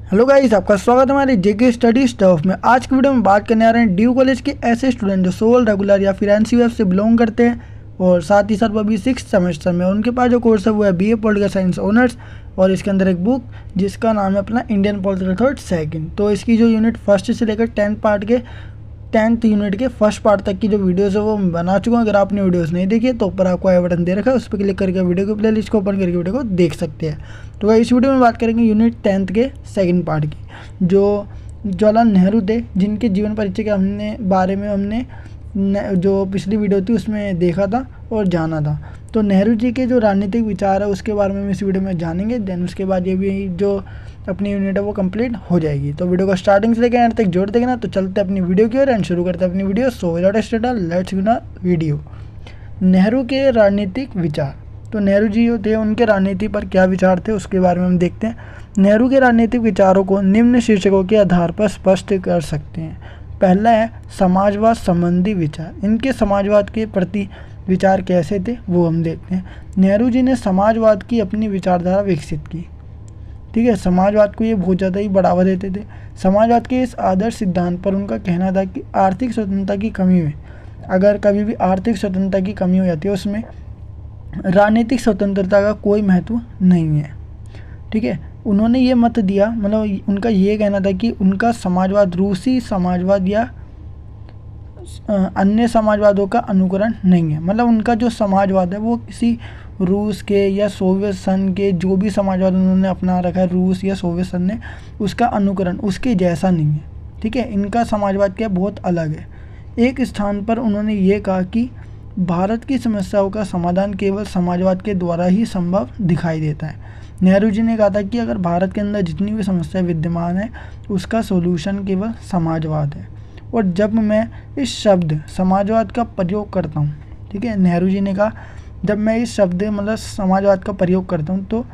Hello guys, आपका स्वागत है हमारे जेके स्टडी स्टफ में। आज की वीडियो में बात करने आ रहे हैं ड्यू कॉलेज के ऐसे स्टूडेंट जो सोल रेगुलर या फिर एनसीयूएफ से बिलोंग करते हैं और साथ ही साथ वो अभी 6th सेमेस्टर में। उनके पास जो कोर्स है वो है बीए पॉलिटिकल साइंस ऑनर्स और इसके अंदर एक बुक जिसका नाम है अपना इंडियन पॉलिटिकल थॉट सेकंड। तो इसकी जो यूनिट फर्स्ट से लेकर 10th यूनिट के फर्स्ट पार्ट तक की जो वीडियोस है वो बना चुका हूँ। अगर आपने वीडियोस नहीं देखी तो ऊपर आपको आई बटन दे रखा है, उस पर क्लिक करके वीडियो की प्लेलिस्ट को ओपन करके वीडियो को देख सकते हैं। तो इस वीडियो में बात करेंगे यूनिट 10th के सेकंड पार्ट की, जो जवाहरलाल नेहरू थे, जिनके जीवन परिचय के बारे में हमने जो पिछली वीडियो थी उसमें देखा था और जाना था। तो नेहरू जी के जो राजनीतिक विचार है उसके बारे में हम इस वीडियो में जानेंगे। देन उसके बाद ये भी जो अपनी यूनिट है वो कंप्लीट हो जाएगी। तो वीडियो को स्टार्टिंग से लेकर एंड तक जोड़ देना। तो चलते अपनी वीडियो की ओर एंड शुरू करते हैं अपनी video. So without start let's begin video. Nehru के राजनीतिक विचार। तो नेहरू जी जो थे उनके राजनीति पर क्या विचार थे उसके बारे में हम देखते हैं। नेहरू के राजनीतिक विचारों को निम्न शीर्षकों के आधार पर स्पष्ट कर सकते हैं। पहला है समाजवाद संबंधी विचार। इनके समाजवाद के प्रति विचार कैसे थे वो हम देखते हैं। नेहरू जी ने समाजवाद की अपनी विचारधारा विकसित की। ठीक है, समाजवाद को ये बहुत ज़्यादा ही बढ़ावा देते थे। समाजवाद के इस आदर्श सिद्धांत पर उनका कहना था कि आर्थिक स्वतंत्रता की कमी में, अगर कभी भी आर्थिक स्वतंत्रता की कमी हो जाती है उसमें राजनीतिक स्वतंत्रता का कोई महत्व नहीं है। ठीक है, उन्होंने ये मत दिया, मतलब उनका ये कहना था कि उनका समाजवाद रूसी समाजवाद या अन्य समाजवादों का अनुकरण नहीं है। मतलब उनका जो समाजवाद है वो किसी रूस के या सोवियत संघ के, जो भी समाजवाद उन्होंने अपना रखा है रूस या सोवियत संघ ने, उसका अनुकरण उसके जैसा नहीं है। ठीक है, इनका समाजवाद क्या बहुत अलग है। एक स्थान पर उन्होंने ये कहा कि भारत की समस्याओं का समाधान केवल समाजवाद के द्वारा ही संभव दिखाई देता है। नेहरू जी ने कहा था कि अगर भारत के अंदर जितनी भी समस्या विद्यमान है उसका सोल्यूशन केवल समाजवाद है। और जब मैं इस शब्द समाजवाद का प्रयोग करता हूँ, ठीक है, नेहरू जी ने कहा जब मैं इस शब्द मतलब समाजवाद का प्रयोग करता हूँ तो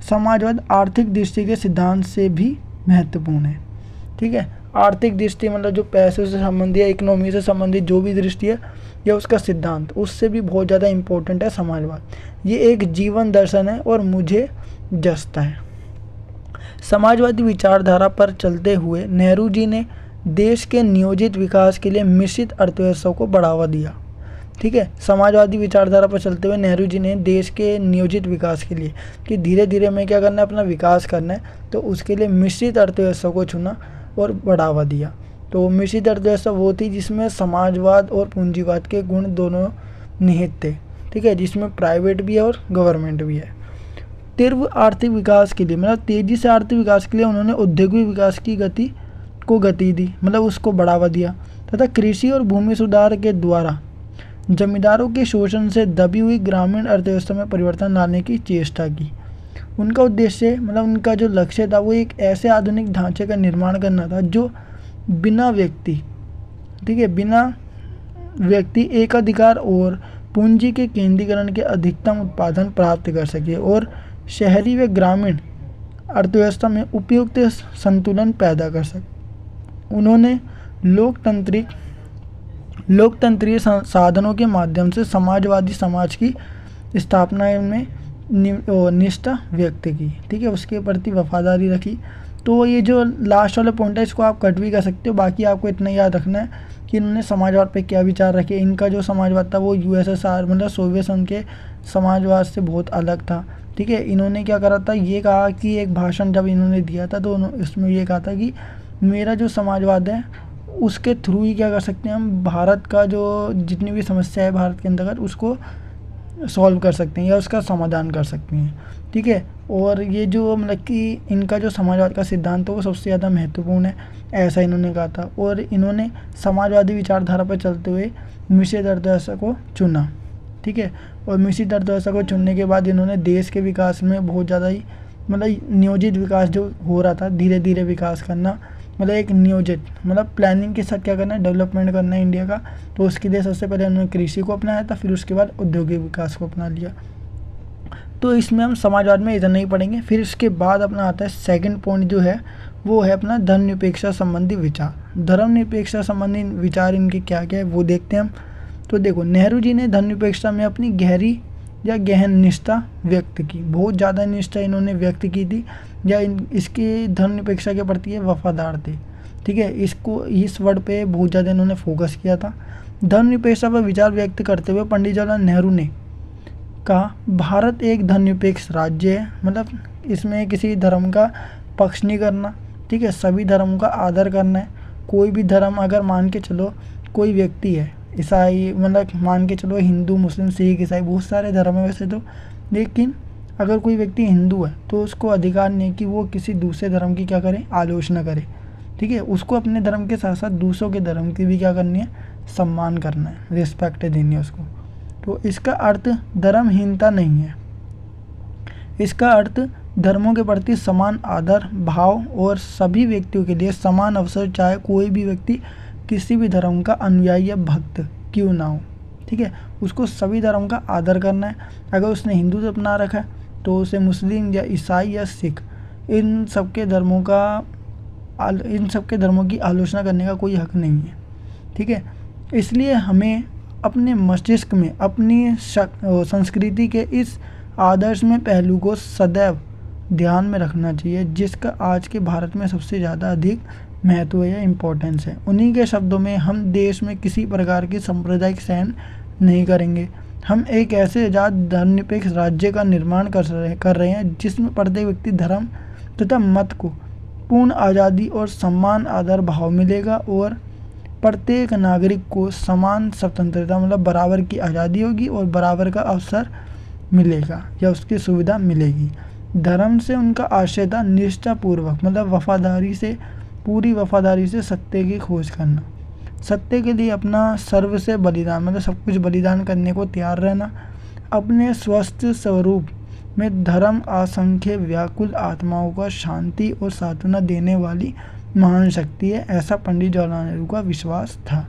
समाजवाद आर्थिक दृष्टि के सिद्धांत से भी महत्वपूर्ण है। ठीक है, आर्थिक दृष्टि मतलब जो पैसों से संबंधित या इकोनॉमी से संबंधित जो भी दृष्टि है या उसका सिद्धांत, उससे भी बहुत ज़्यादा इम्पोर्टेंट है समाजवाद। ये एक जीवन दर्शन है और मुझे जचता है। समाजवादी विचारधारा पर चलते हुए नेहरू जी ने देश के नियोजित विकास के लिए मिश्रित अर्थव्यवस्था को बढ़ावा दिया। ठीक है, समाजवादी विचारधारा पर चलते हुए नेहरू जी ने देश के नियोजित विकास के लिए कि धीरे धीरे हमें क्या करना है, अपना विकास करना है, तो उसके लिए मिश्रित अर्थव्यवस्था को चुना और बढ़ावा दिया। तो मिश्रित अर्थव्यवस्था वो थी जिसमें समाजवाद और पूंजीवाद के गुण दोनों निहित थे। ठीक है, जिसमें प्राइवेट भी है और गवर्नमेंट भी है। तीव्र आर्थिक विकास के लिए, मतलब तेज़ी से आर्थिक विकास के लिए उन्होंने औद्योगिक विकास की गति दी, मतलब उसको बढ़ावा दिया, तथा कृषि और भूमि सुधार के द्वारा जमींदारों के शोषण से दबी हुई ग्रामीण अर्थव्यवस्था में परिवर्तन लाने की चेष्टा की। उनका उद्देश्य, मतलब उनका जो लक्ष्य था वो एक ऐसे आधुनिक ढांचे का निर्माण करना था जो बिना व्यक्ति एकाधिकार और पूंजी के केंद्रीकरण के अधिकतम उत्पादन प्राप्त कर सके और शहरी व ग्रामीण अर्थव्यवस्था में उपयुक्त संतुलन पैदा कर सके। उन्होंने लोकतंत्रीय साधनों के माध्यम से समाजवादी समाज की स्थापना में निष्ठा व्यक्त की। ठीक है, उसके प्रति वफादारी रखी। तो ये जो लास्ट वाला पॉइंट है इसको आप कट भी कर सकते हो, बाकी आपको इतना याद रखना है कि इन्होंने समाजवाद पे क्या विचार रखे। इनका जो समाजवाद था वो यूएसएसआर मतलब सोवियत संघ के समाजवाद से बहुत अलग था। ठीक है, इन्होंने क्या करा था, ये कहा कि एक भाषण जब इन्होंने दिया था तो इसमें ये कहा था कि मेरा जो समाजवाद है उसके थ्रू ही क्या कर सकते हैं, हम भारत का जो जितनी भी समस्या है भारत के अंदर उसको सॉल्व कर सकते हैं या उसका समाधान कर सकते हैं। ठीक है, और ये जो मतलब कि इनका जो समाजवाद का सिद्धांत है वो सबसे ज़्यादा महत्वपूर्ण है, ऐसा इन्होंने कहा था। और इन्होंने समाजवादी विचारधारा पर चलते हुए मिश्रित अर्थव्यवस्था को चुना। ठीक है, और मिश्रित अर्थव्यवस्था को चुनने के बाद इन्होंने देश के विकास में बहुत ज़्यादा ही मतलब नियोजित विकास जो हो रहा था, धीरे धीरे विकास करना, मतलब एक नियोजित मतलब प्लानिंग के साथ क्या करना है, डेवलपमेंट करना है इंडिया का। तो उसके लिए सबसे पहले उन्होंने कृषि को अपनाया था, फिर उसके बाद औद्योगिक विकास को अपना लिया। तो इसमें हम समाजवाद में इतना ही पढ़ेंगे। फिर इसके बाद अपना आता है सेकंड पॉइंट जो है वो है अपना धर्मनिरपेक्षता संबंधी विचार। धर्मनिरपेक्षता संबंधी विचार इनके क्या क्या है वो देखते हैं हम। तो देखो, नेहरू जी ने धर्मनिरपेक्षता में अपनी गहरी या गहन निष्ठा व्यक्त की, बहुत ज़्यादा निष्ठा इन्होंने व्यक्त की थी या इसकी धर्मनिरपेक्षता के प्रति ये वफादार थे। ठीक है, इसको इस वर्ड पे बहुत ज़्यादा इन्होंने फोकस किया था। धर्मनिरपेक्षता पर विचार व्यक्त करते हुए पंडित जवाहरलाल नेहरू ने कहा, भारत एक धर्मनिरपेक्ष राज्य है, मतलब इसमें किसी धर्म का पक्ष नहीं करना। ठीक है, सभी धर्मों का आदर करना है। कोई भी धर्म अगर मान के चलो कोई व्यक्ति है ईसाई, मतलब मान के चलो हिंदू, मुस्लिम, सिख, ईसाई, बहुत सारे धर्म है वैसे तो, लेकिन अगर कोई व्यक्ति हिंदू है तो उसको अधिकार नहीं है कि वो किसी दूसरे धर्म की क्या करे, आलोचना करे। ठीक है, उसको अपने धर्म के साथ साथ दूसरों के धर्म की भी क्या करनी है, सम्मान करना है, रिस्पेक्ट देनी है उसको। तो इसका अर्थ धर्महीनता नहीं है, इसका अर्थ धर्मों के प्रति समान आदर भाव और सभी व्यक्तियों के लिए समान अवसर, चाहे कोई भी व्यक्ति किसी भी धर्म का अनुयायी या भक्त क्यों ना हो। ठीक है, उसको सभी धर्म का आदर करना है। अगर उसने हिंदू अपना रखा है तो उसे मुस्लिम या ईसाई या सिख इन सब के धर्मों की आलोचना करने का कोई हक नहीं है। ठीक है, इसलिए हमें अपने मस्तिष्क में अपनी संस्कृति के इस आदर्श में पहलू को सदैव ध्यान में रखना चाहिए, जिसका आज के भारत में सबसे ज़्यादा अधिक महत्व या इम्पोर्टेंस है। उन्हीं के शब्दों में, हम देश में किसी प्रकार की सांप्रदायिक सहन नहीं करेंगे। हम एक ऐसे आज़ाद धर्मनिरपेक्ष राज्य का निर्माण कर रहे हैं जिसमें प्रत्येक व्यक्ति धर्म तथा मत को पूर्ण आज़ादी और सम्मान आदर भाव मिलेगा और प्रत्येक नागरिक को समान स्वतंत्रता, मतलब बराबर की आज़ादी होगी और बराबर का अवसर मिलेगा या उसकी सुविधा मिलेगी। धर्म से उनका आशय था निष्ठापूर्वक, मतलब वफादारी से, पूरी वफादारी से सत्य की खोज करना, सत्य के लिए अपना सर्व से बलिदान, मतलब सब कुछ बलिदान करने को तैयार रहना। अपने स्वस्थ स्वरूप में धर्म असंख्य व्याकुल आत्माओं को शांति और सांत्वना देने वाली महान शक्ति है, ऐसा पंडित जवाहरलाल नेहरू का विश्वास था।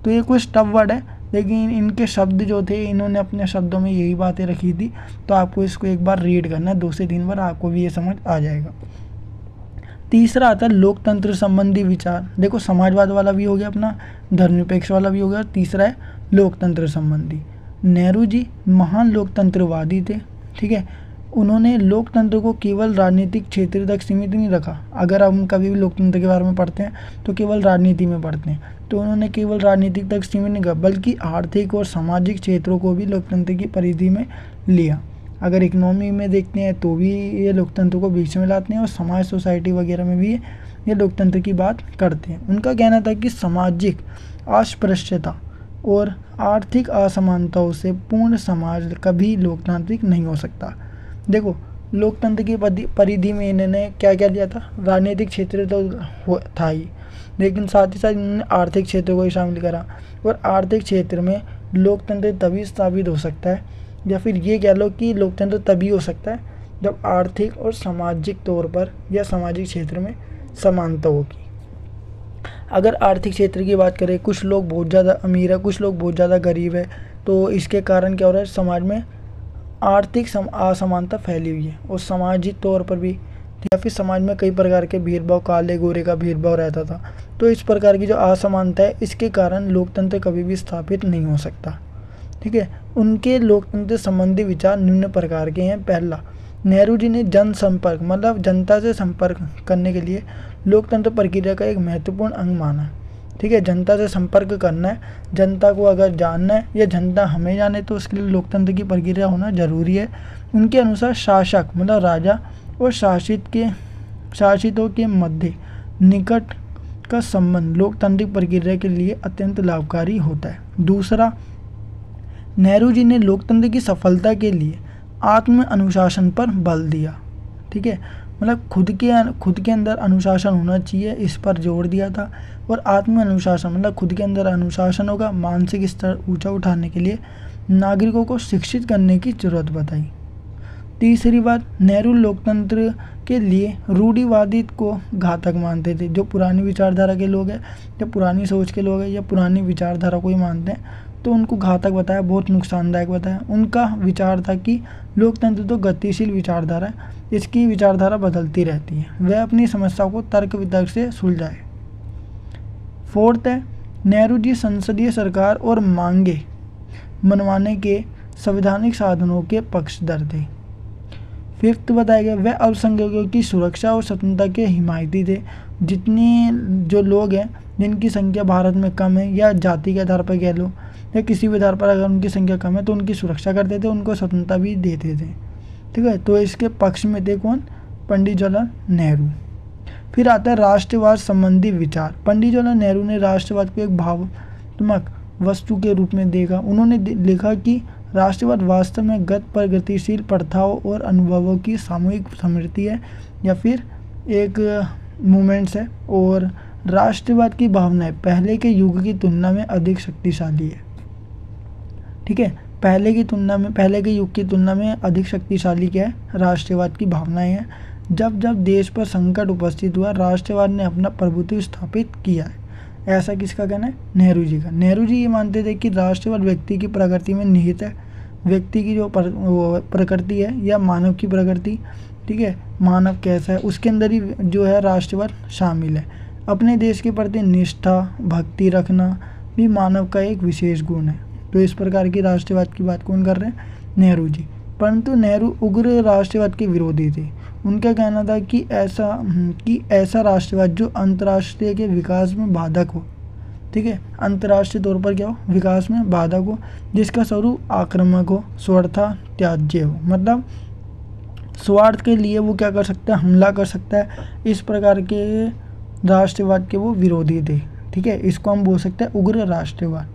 तो ये कुछ टफ वर्ड है, लेकिन इनके शब्द जो थे, इन्होंने अपने शब्दों में यही बातें रखी थी। तो आपको इसको एक बार रीड करना है, 2 से 3 बार, आपको भी ये समझ आ जाएगा। तीसरा आता है लोकतंत्र संबंधी विचार। देखो, समाजवाद वाला भी हो गया अपना, धर्मनिरपेक्ष वाला भी हो गया, और तीसरा है लोकतंत्र संबंधी। नेहरू जी महान लोकतंत्रवादी थे। ठीक है, उन्होंने लोकतंत्र को केवल राजनीतिक क्षेत्र तक सीमित नहीं रखा। अगर हम कभी भी लोकतंत्र के बारे में पढ़ते हैं तो केवल राजनीति में पढ़ते हैं, तो उन्होंने केवल राजनीतिक तक सीमित नहीं किया, बल्कि आर्थिक और सामाजिक क्षेत्रों को भी लोकतंत्र की परिधि में लिया। अगर इकोनॉमी में देखते हैं तो भी ये लोकतंत्र को बीच में लाते हैं, और समाज सोसाइटी वगैरह में भी ये लोकतंत्र की बात करते हैं। उनका कहना था कि सामाजिक अस्पृश्यता और आर्थिक असमानताओं से पूर्ण समाज कभी लोकतांत्रिक नहीं हो सकता। देखो, लोकतंत्र की परिधि में इन्होंने क्या क्या लिया था, राजनीतिक क्षेत्र तो था ही, लेकिन साथ ही साथ इन्होंने आर्थिक क्षेत्र को ही शामिल करा। और आर्थिक क्षेत्र में लोकतंत्र तभी स्थापित हो सकता है, या फिर ये कह लो कि लोकतंत्र तभी हो सकता है जब आर्थिक और सामाजिक तौर पर या सामाजिक क्षेत्र में समानता होगी। अगर आर्थिक क्षेत्र की बात करें, कुछ लोग बहुत ज़्यादा अमीर है, कुछ लोग बहुत ज़्यादा गरीब है, तो इसके कारण क्या हो रहा है, समाज में आर्थिक असमानता फैली हुई है। और सामाजिक तौर पर भी, या फिर समाज में कई प्रकार के भेदभाव, काले गोरे का भेदभाव रहता था। तो इस प्रकार की जो असमानता है, इसके कारण लोकतंत्र कभी भी स्थापित नहीं हो सकता। ठीक है, उनके लोकतंत्र संबंधी विचार निम्न प्रकार के हैं। पहला, नेहरू जी ने जनसंपर्क, मतलब जनता से संपर्क करने के लिए लोकतंत्र प्रक्रिया का एक महत्वपूर्ण अंग माना। ठीक है, जनता से संपर्क करना है, जनता को अगर जानना है या जनता हमें जाने, तो उसके लिए लोकतंत्र की प्रक्रिया होना जरूरी है। उनके अनुसार शासक, मतलब राजा और शासितों के मध्य निकट का संबंध लोकतांत्रिक प्रक्रिया के लिए अत्यंत लाभकारी होता है। दूसरा, नेहरू जी ने लोकतंत्र की सफलता के लिए आत्म अनुशासन पर बल दिया। ठीक है, मतलब खुद के अंदर अनुशासन होना चाहिए, इस पर जोर दिया था। और आत्म अनुशासन मतलब खुद के अंदर अनुशासन होगा, मानसिक स्तर ऊंचा उठाने के लिए नागरिकों को शिक्षित करने की जरूरत बताई। तीसरी बात, नेहरू लोकतंत्र के लिए रूढ़िवादित को घातक मानते थे। जो पुरानी विचारधारा के लोग हैं, या पुरानी सोच के लोग हैं, या पुरानी विचारधारा को ही मानते हैं, तो उनको घातक बताया, बहुत नुकसानदायक बताया। उनका विचार था कि लोकतंत्र तो गतिशील विचारधारा है, इसकी विचारधारा बदलती रहती है, वह अपनी समस्या को तर्क वितर्क से सुलझाए। फोर्थ है, नेहरू जी संसदीय सरकार और मांगे मनवाने के संवैधानिक साधनों के पक्षधर थे। फिफ्थ बताया गया वह अल्पसंख्यकों की सुरक्षा और स्वतंत्रता के हिमायती थे। जितने जो लोग हैं जिनकी संख्या भारत में कम है या जाति के आधार पर कह लो या किसी भी आधार पर अगर उनकी संख्या कम है तो उनकी सुरक्षा करते थे, उनको स्वतंत्रता भी देते थे। ठीक है, तो इसके पक्ष में थे कौन? पंडित जवाहरलाल नेहरू। फिर आता है राष्ट्रवाद संबंधी विचार। पंडित जवाहरलाल नेहरू ने राष्ट्रवाद को एक भावनात्मक वस्तु के रूप में देखा। उन्होंने लिखा कि राष्ट्रवाद वास्तव में गत प्रगतिशील प्रथाओं और अनुभवों की सामूहिक स्मृति है या फिर एक मूवमेंट्स है, और राष्ट्रवाद की भावनाएं पहले के युग की तुलना में अधिक शक्तिशाली है। ठीक है, पहले के युग की तुलना में अधिक शक्तिशाली क्या है? राष्ट्रवाद की भावनाएं हैं। जब जब देश पर संकट उपस्थित हुआ राष्ट्रवाद ने अपना प्रभुत्व स्थापित किया है। ऐसा किसका कहना है? नेहरू जी का। नेहरू जी ये मानते थे कि राष्ट्रवाद व्यक्ति की प्रकृति में निहित है। व्यक्ति की जो प्रकृति है या मानव की प्रकृति, ठीक है, मानव कैसा है उसके अंदर ही जो है राष्ट्रवाद शामिल है। अपने देश के प्रति निष्ठा भक्ति रखना भी मानव का एक विशेष गुण है। तो इस प्रकार की राष्ट्रवाद की बात कौन कर रहे हैं? नेहरू जी। परंतु नेहरू उग्र राष्ट्रवाद के विरोधी थे। उनका कहना था कि ऐसा राष्ट्रवाद जो अंतर्राष्ट्रीय के विकास में बाधक हो, ठीक है, अंतर्राष्ट्रीय तौर पर क्या हो? विकास में बाधक हो, जिसका स्वरूप आक्रामक हो, स्वार्था त्याज्य हो। मतलब स्वार्थ के लिए वो क्या कर सकता है? हमला कर सकता है। इस प्रकार के राष्ट्रवाद के वो विरोधी थे। ठीक है, इसको हम बोल सकते हैं उग्र राष्ट्रवाद।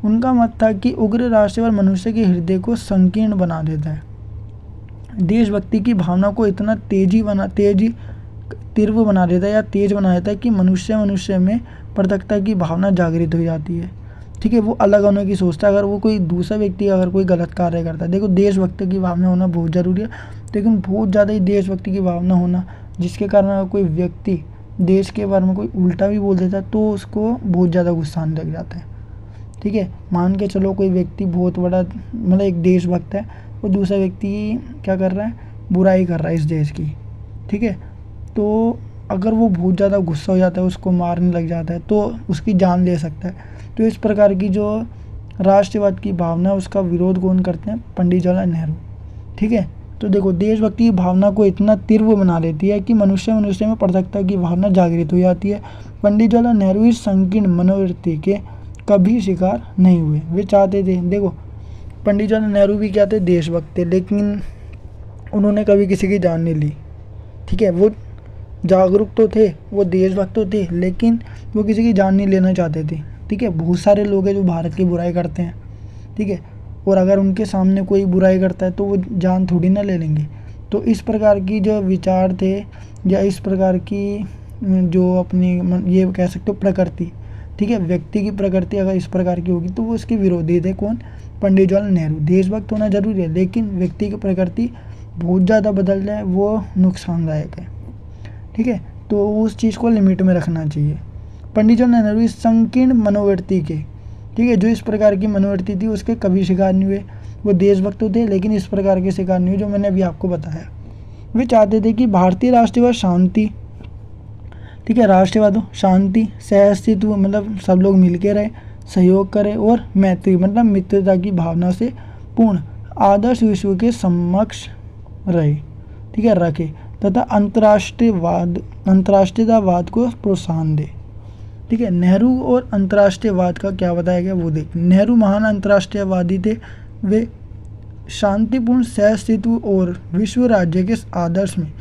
उनका मत था कि उग्र राष्ट्रवाद मनुष्य के हृदय को संकीर्ण बना देता है, देशभक्ति की भावना को इतना तीव्र बना देता है या तेज बना देता है कि मनुष्य में पृथकता की भावना जागृत हो जाती है। ठीक है, वो अलग होने की सोचता है। अगर वो कोई दूसरा व्यक्ति अगर कोई गलत कार्य करता है, देखो देशभक्ति की भावना होना बहुत ज़रूरी है, लेकिन बहुत ज़्यादा ही देशभक्ति की भावना होना जिसके कारण अगर कोई व्यक्ति देश के बारे में कोई उल्टा भी बोल देता है तो उसको बहुत ज़्यादा गुस्सा आने लग जाता है। ठीक है, मान के चलो कोई व्यक्ति बहुत बड़ा मतलब एक देशभक्त है, वो दूसरा व्यक्ति क्या कर रहा है? बुराई कर रहा है इस देश की। ठीक है, तो अगर वो बहुत ज़्यादा गुस्सा हो जाता है, उसको मारने लग जाता है तो उसकी जान ले सकता है। तो इस प्रकार की जो राष्ट्रवाद की भावना है उसका विरोध कौन करते हैं? पंडित जवाहरलाल नेहरू। ठीक है, तो देखो देशभक्ति की भावना को इतना तीव्र बना देती है कि मनुष्य में पृथकता की भावना जागृत हो जाती है। पंडित जवाहरलाल नेहरू इस संकीर्ण मनोवृत्ति के कभी शिकार नहीं हुए। वे चाहते थे, देखो पंडित जवाहरलाल नेहरू भी क्या थे? देशभक्त थे, लेकिन उन्होंने कभी किसी की जान नहीं ली। ठीक है, वो जागरूक तो थे, वो देशभक्त तो थे, लेकिन वो किसी की जान नहीं लेना चाहते थे। ठीक है, बहुत सारे लोग हैं जो भारत की बुराई करते हैं। ठीक है, और अगर उनके सामने कोई बुराई करता है तो वो जान थोड़ी ना ले लेंगे। तो इस प्रकार की जो विचार थे या इस प्रकार की जो अपनी ये कह सकते हो प्रकृति, ठीक है, व्यक्ति की प्रकृति अगर इस प्रकार की होगी तो वो उसके विरोधी थे। कौन? पंडित जवाहरलाल नेहरू। देशभक्त होना जरूरी है, लेकिन व्यक्ति की प्रकृति बहुत ज़्यादा बदल जाए वो नुकसानदायक है। ठीक है, तो उस चीज़ को लिमिट में रखना चाहिए। पंडित जवाहरलाल नेहरू इस संकीर्ण मनोवृत्ति के, ठीक है, जो इस प्रकार की मनोवृत्ति थी उसके कभी शिकार नहीं हुए। वो देशभक्त थे लेकिन इस प्रकार के शिकार नहीं हुए जो मैंने अभी आपको बताया। वे चाहते थे कि भारतीय राष्ट्रवाद शांति, ठीक है, राष्ट्रवाद हो, शांति, सहअस्तित्व मतलब सब लोग मिलके रहे, सहयोग करें और मैत्री मतलब मित्रता की भावना से पूर्ण आदर्श विश्व के समक्ष रहे, ठीक है, रखे तथा अंतर्राष्ट्रीयतावाद को प्रोत्साहन दे। ठीक है, नेहरू और अंतर्राष्ट्रीयवाद का क्या बताया गया वो देख। नेहरू महान अंतर्राष्ट्रीयवादी थे। वे शांतिपूर्ण सहअस्तित्व और विश्व राज्य के आदर्श में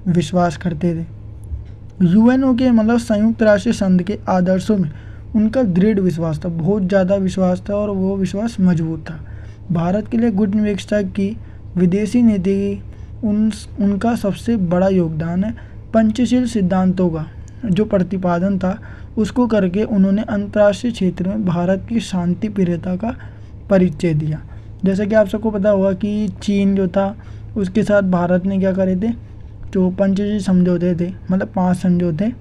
विश्वास करते थे। यूएनओ के मतलब संयुक्त राष्ट्र संघ के आदर्शों में उनका दृढ़ विश्वास था, बहुत ज़्यादा विश्वास था और वो विश्वास मजबूत था। भारत के लिए गुटनिरपेक्षता की विदेशी नीति उनका सबसे बड़ा योगदान है। पंचशील सिद्धांतों का जो प्रतिपादन था उसको करके उन्होंने अंतर्राष्ट्रीय क्षेत्र में भारत की शांति प्रियता का परिचय दिया। जैसा कि आप सबको पता होगा कि चीन जो था उसके साथ भारत ने क्या करे थे? जो पंचशील समझौते थे, मतलब 5 समझौते,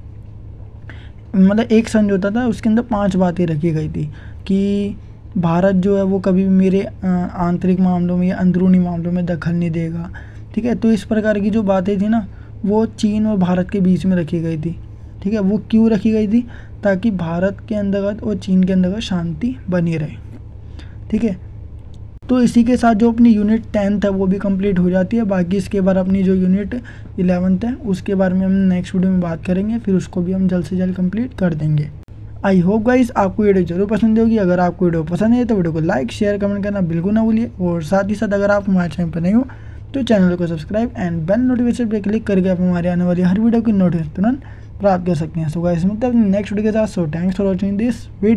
मतलब एक समझौता था उसके अंदर 5 बातें रखी गई थी कि भारत जो है वो कभी मेरे आंतरिक मामलों में या अंदरूनी मामलों में दखल नहीं देगा। ठीक है, तो इस प्रकार की जो बातें थी ना वो चीन और भारत के बीच में रखी गई थी। ठीक है, वो क्यों रखी गई थी? ताकि भारत के अंतर्गत और चीन के अंतर्गत शांति बनी रहे। ठीक है, तो इसी के साथ जो अपनी यूनिट 10th है वो भी कंप्लीट हो जाती है। बाकी इसके बाद अपनी जो यूनिट 11th है उसके बारे में हम नेक्स्ट वीडियो में बात करेंगे, फिर उसको भी हम जल्द से जल्द कंप्लीट कर देंगे। आई होप गाइस आपको वीडियो जरूर पसंद होगी। अगर आपको वीडियो पसंद है तो वीडियो को लाइक शेयर कमेंट करना बिल्कुल ना भूलिए, और साथ ही साथ अगर आप हमारे चैनल पर नहीं हो तो चैनल को सब्सक्राइब एंड बेल नोटिफिकेशन पर क्लिक करके आप हमारे आने वाली हर वीडियो की नोटिफिकेशन तुरंत प्राप्त कर सकते हैं। सो गाइस मिलते हैं नेक्स्ट वीडियो के साथ। So thanks for watching this video.